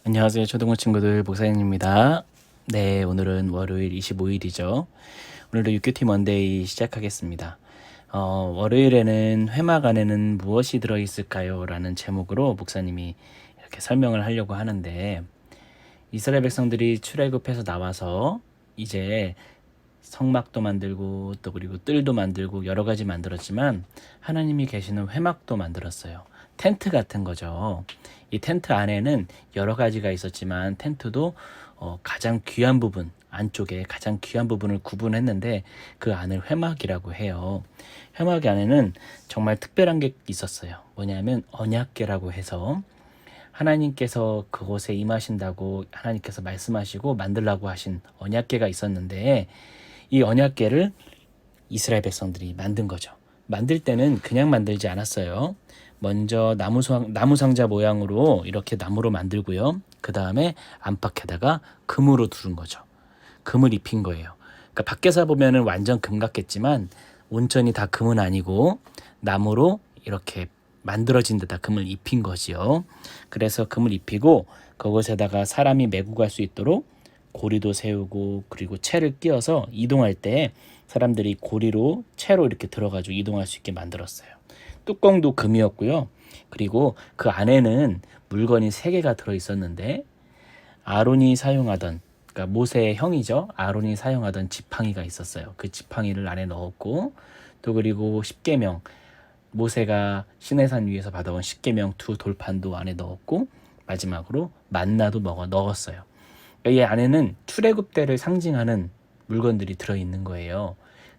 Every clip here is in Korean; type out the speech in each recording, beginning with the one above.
안녕하세요. 초등부 친구들 목사님입니다. 네, 오늘은 월요일 25일이죠. 오늘도 육교티 먼데이 시작하겠습니다. 월요일에는 회막 안에는 무엇이 들어있을까요? 라는 제목으로 목사님이 이렇게 설명을 하려고 하는데, 이스라엘 백성들이 출애굽해서 나와서 이제 성막도 만들고 또 그리고 뜰도 만들고 여러 가지 만들었지만 하나님이 계시는 회막도 만들었어요. 텐트 같은 거죠. 이 텐트 안에는 여러 가지가 있었지만 텐트도 가장 귀한 부분, 안쪽에 가장 귀한 부분을 구분했는데 그 안을 회막이라고 해요. 회막 안에는 정말 특별한 게 있었어요. 뭐냐면 언약궤라고 해서 하나님께서 그곳에 임하신다고 하나님께서 말씀하시고 만들라고 하신 언약궤가 있었는데, 이 언약궤를 이스라엘 백성들이 만든 거죠. 만들 때는 그냥 만들지 않았어요. 먼저 나무 상자 모양으로 이렇게 나무로 만들고요. 그 다음에 안팎에다가 금으로 두른 거죠. 금을 입힌 거예요. 그러니까 밖에서 보면은 완전 금 같겠지만 온전히 다 금은 아니고 나무로 이렇게 만들어진 데다 금을 입힌 거지요. 그래서 금을 입히고 그것에다가 사람이 메고 갈 수 있도록 고리도 세우고, 그리고 채를 끼워서 이동할 때 사람들이 고리로 채로 이렇게 들어가지고 이동할 수 있게 만들었어요. 뚜껑도 금이었고요. 그리고 그 안에는 물건이 3개가 들어 있었는데, 아론이 사용하던, 그러니까 모세의 형이죠. 아론이 사용하던 지팡이가 있었어요. 그 지팡이를 안에 넣었고, 또 그리고 십계명, 모세가 시내산 위에서 받아온 십계명 2돌판도 안에 넣었고, 마지막으로 만나도 넣었어요. 이 안에는 출애굽 때를 상징하는 물건들이 들어있는 거예요.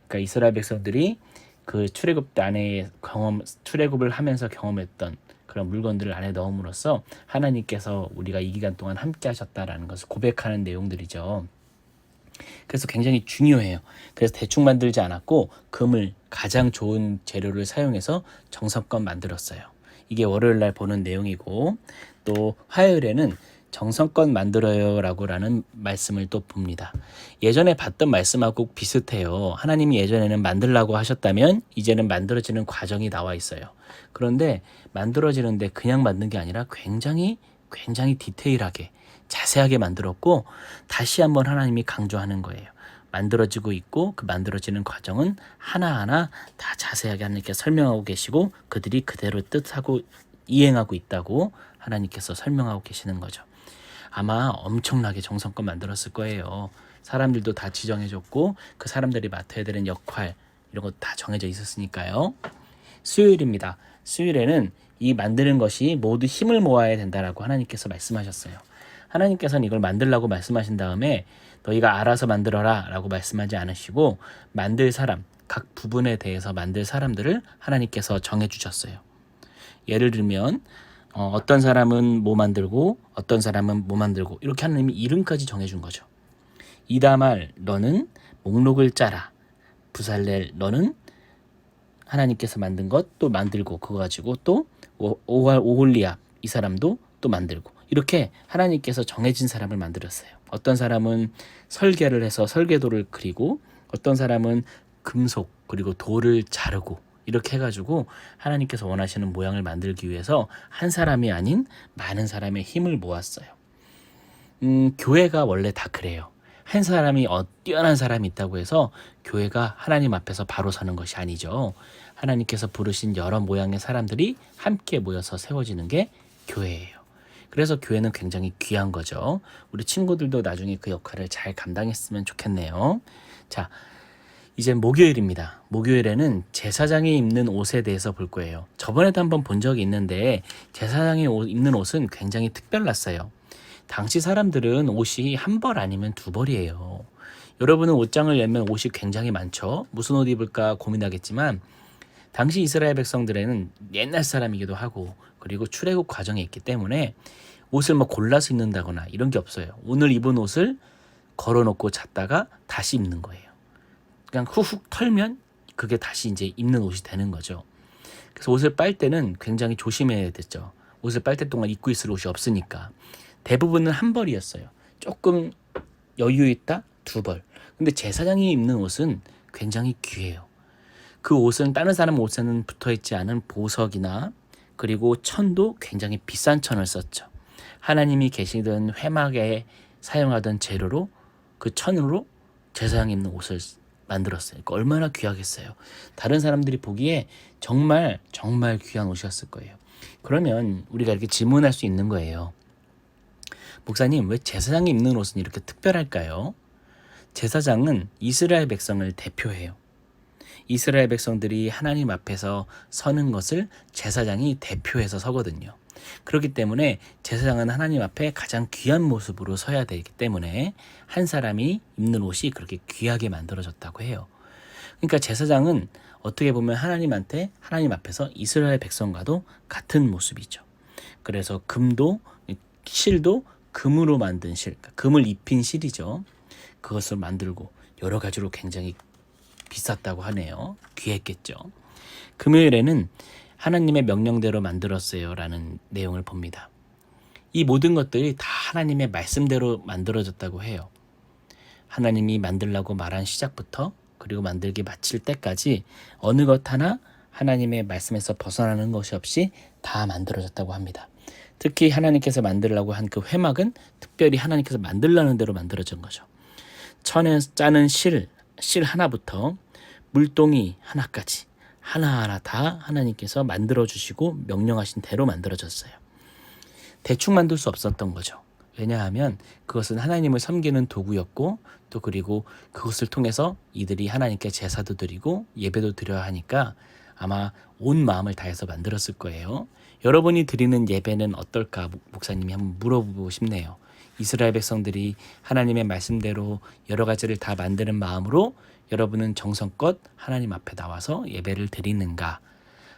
그러니까 이스라엘 백성들이 그 출애굽 때 안에 출애굽을 하면서 경험했던 그런 물건들을 안에 넣음으로써 하나님께서 우리가 이 기간 동안 함께 하셨다라는 것을 고백하는 내용들이죠. 그래서 굉장히 중요해요. 그래서 대충 만들지 않았고 금을 가장 좋은 재료를 사용해서 정성껏 만들었어요. 이게 월요일 날 보는 내용이고, 또 화요일에는 정성껏 만들어요 라는 말씀을 또 봅니다. 예전에 봤던 말씀하고 비슷해요. 하나님이 예전에는 만들라고 하셨다면 이제는 만들어지는 과정이 나와 있어요. 그런데 만들어지는데 그냥 만든 게 아니라 굉장히 디테일하게 자세하게 만들었고, 다시 한번 하나님이 강조하는 거예요. 만들어지고 있고 그 만들어지는 과정은 하나하나 다 자세하게 하나님께 설명하고 계시고 그들이 그대로 뜻하고 이행하고 있다고 하나님께서 설명하고 계시는 거죠. 아마 엄청나게 정성껏 만들었을 거예요. 사람들도 다 지정해줬고 그 사람들이 맡아야 되는 역할 이런 거 다 정해져 있었으니까요. 수요일입니다. 수요일에는 이 만드는 것이 모두 힘을 모아야 된다라고 하나님께서 말씀하셨어요. 하나님께서는 이걸 만들라고 말씀하신 다음에 너희가 알아서 만들어라 라고 말씀하지 않으시고, 만들 사람, 각 부분에 대해서 만들 사람들을 하나님께서 정해주셨어요. 예를 들면 어떤 사람은 뭐 만들고 어떤 사람은 뭐 만들고 이렇게 하나님이 이름까지 정해준 거죠. 이다말 너는 목록을 짜라. 부살렐 너는 하나님께서 만든 것 또 만들고 그거 가지고 또 오홀리압 이 사람도 또 만들고, 이렇게 하나님께서 정해진 사람을 만들었어요. 어떤 사람은 설계를 해서 설계도를 그리고, 어떤 사람은 금속 그리고 돌을 자르고, 이렇게 해가지고 하나님께서 원하시는 모양을 만들기 위해서 한 사람이 아닌 많은 사람의 힘을 모았어요. 교회가 원래 다 그래요. 한 사람이 뛰어난 사람이 있다고 해서 교회가 하나님 앞에서 바로 서는 것이 아니죠. 하나님께서 부르신 여러 모양의 사람들이 함께 모여서 세워지는 게 교회예요. 그래서 교회는 굉장히 귀한 거죠. 우리 친구들도 나중에 그 역할을 잘 감당했으면 좋겠네요. 자, 이제 목요일입니다. 목요일에는 제사장이 입는 옷에 대해서 볼 거예요. 저번에도 한번 본 적이 있는데 제사장이 입는 옷은 굉장히 특별났어요. 당시 사람들은 옷이 한 벌 아니면 2벌이에요. 여러분은 옷장을 열면 옷이 굉장히 많죠. 무슨 옷 입을까 고민하겠지만 당시 이스라엘 백성들에는 옛날 사람이기도 하고 그리고 출애굽 과정에 있기 때문에 옷을 뭐 골라서 입는다거나 이런 게 없어요. 오늘 입은 옷을 걸어놓고 잤다가 다시 입는 거예요. 그냥 훅훅 털면 그게 다시 이제 입는 옷이 되는 거죠. 그래서 옷을 빨 때는 굉장히 조심해야 됐죠. 옷을 빨 때 동안 입고 있을 옷이 없으니까. 대부분은 한 벌이었어요. 조금 여유 있다 2벌. 근데 제사장이 입는 옷은 굉장히 귀해요. 그 옷은 다른 사람 옷에는 붙어있지 않은 보석이나 그리고 천도 굉장히 비싼 천을 썼죠. 하나님이 계시던 회막에 사용하던 재료로 그 천으로 제사장이 입는 옷을 만들었어요. 그러니까 얼마나 귀하겠어요. 다른 사람들이 보기에 정말 정말 귀한 옷이었을 거예요. 그러면 우리가 이렇게 질문할 수 있는 거예요. 목사님, 왜 제사장이 입는 옷은 이렇게 특별할까요? 제사장은 이스라엘 백성을 대표해요. 이스라엘 백성들이 하나님 앞에서 서는 것을 제사장이 대표해서 서거든요. 그렇기 때문에 제사장은 하나님 앞에 가장 귀한 모습으로 서야 되기 때문에 한 사람이 입는 옷이 그렇게 귀하게 만들어졌다고 해요. 그러니까 제사장은 어떻게 보면 하나님 앞에서 이스라엘 백성과도 같은 모습이죠. 그래서 실도 금으로 만든 실, 금을 입힌 실이죠. 그것을 만들고 여러 가지로 굉장히 비쌌다고 하네요. 귀했겠죠. 금요일에는 하나님의 명령대로 만들었어요 라는 내용을 봅니다. 이 모든 것들이 다 하나님의 말씀대로 만들어졌다고 해요. 하나님이 만들라고 말한 시작부터 그리고 만들기 마칠 때까지 어느 것 하나 하나님의 말씀에서 벗어나는 것이 없이 다 만들어졌다고 합니다. 특히 하나님께서 만들라고 한 그 회막은 특별히 하나님께서 만들라는 대로 만들어진 거죠. 천에 짜는 실 하나부터 물동이 하나까지 하나하나 다 하나님께서 만들어주시고 명령하신 대로 만들어졌어요. 대충 만들 수 없었던 거죠. 왜냐하면 그것은 하나님을 섬기는 도구였고 또 그리고 그것을 통해서 이들이 하나님께 제사도 드리고 예배도 드려야 하니까 아마 온 마음을 다해서 만들었을 거예요. 여러분이 드리는 예배는 어떨까 목사님이 한번 물어보고 싶네요. 이스라엘 백성들이 하나님의 말씀대로 여러 가지를 다 만드는 마음으로 여러분은 정성껏 하나님 앞에 나와서 예배를 드리는가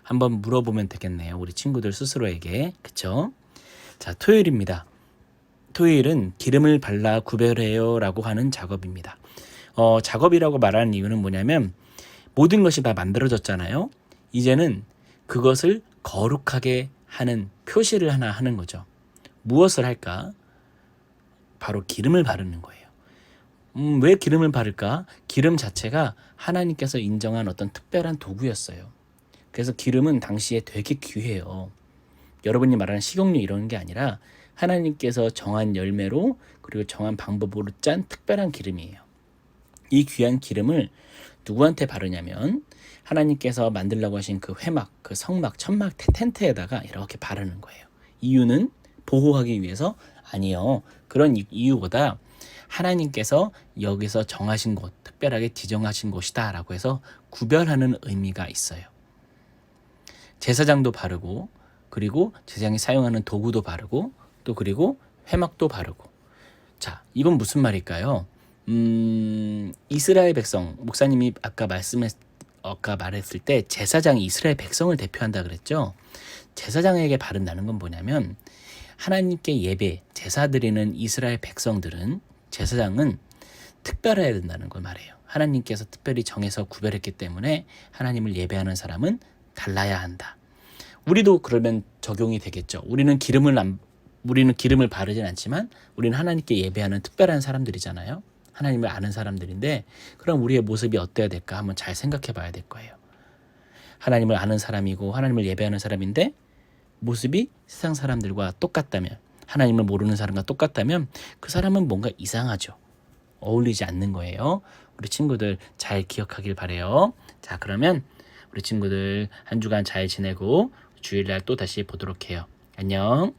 한번 물어보면 되겠네요. 우리 친구들 스스로에게. 그쵸? 자, 토요일입니다. 토요일은 기름을 발라 구별해요 라고 하는 작업입니다. 작업이라고 말하는 이유는 뭐냐면 모든 것이 다 만들어졌잖아요. 이제는 그것을 거룩하게 하는 표시를 하나 하는 거죠. 무엇을 할까? 바로 기름을 바르는 거예요. 왜 기름을 바를까? 기름 자체가 하나님께서 인정한 어떤 특별한 도구였어요. 그래서 기름은 당시에 되게 귀해요. 여러분이 말하는 식용유 이런 게 아니라 하나님께서 정한 열매로 그리고 정한 방법으로 짠 특별한 기름이에요. 이 귀한 기름을 누구한테 바르냐면 하나님께서 만들라고 하신 그 회막, 그 성막, 천막 텐트에다가 이렇게 바르는 거예요. 이유는 보호하기 위해서? 아니요. 그런 이유보다 하나님께서 여기서 정하신 곳, 특별하게 지정하신 곳이다 라고 해서 구별하는 의미가 있어요. 제사장도 바르고 그리고 제사장이 사용하는 도구도 바르고 또 그리고 회막도 바르고. 자, 이건 무슨 말일까요? 이스라엘 백성, 목사님이 아까 말했을 때 제사장이 이스라엘 백성을 대표한다 그랬죠. 제사장에게 바른다는 건 뭐냐면 하나님께 예배, 제사 드리는 이스라엘 백성들은 제사장은 특별해야 된다는 걸 말해요. 하나님께서 특별히 정해서 구별했기 때문에 하나님을 예배하는 사람은 달라야 한다. 우리도 그러면 적용이 되겠죠. 우리는 기름을 바르진 않지만 우리는 하나님께 예배하는 특별한 사람들이잖아요. 하나님을 아는 사람들인데 그럼 우리의 모습이 어때야 될까 한번 잘 생각해 봐야 될 거예요. 하나님을 아는 사람이고 하나님을 예배하는 사람인데 모습이 세상 사람들과 똑같다면, 하나님을 모르는 사람과 똑같다면 그 사람은 뭔가 이상하죠. 어울리지 않는 거예요. 우리 친구들 잘 기억하길 바래요. 자, 그러면 우리 친구들 한 주간 잘 지내고 주일날 또 다시 보도록 해요. 안녕.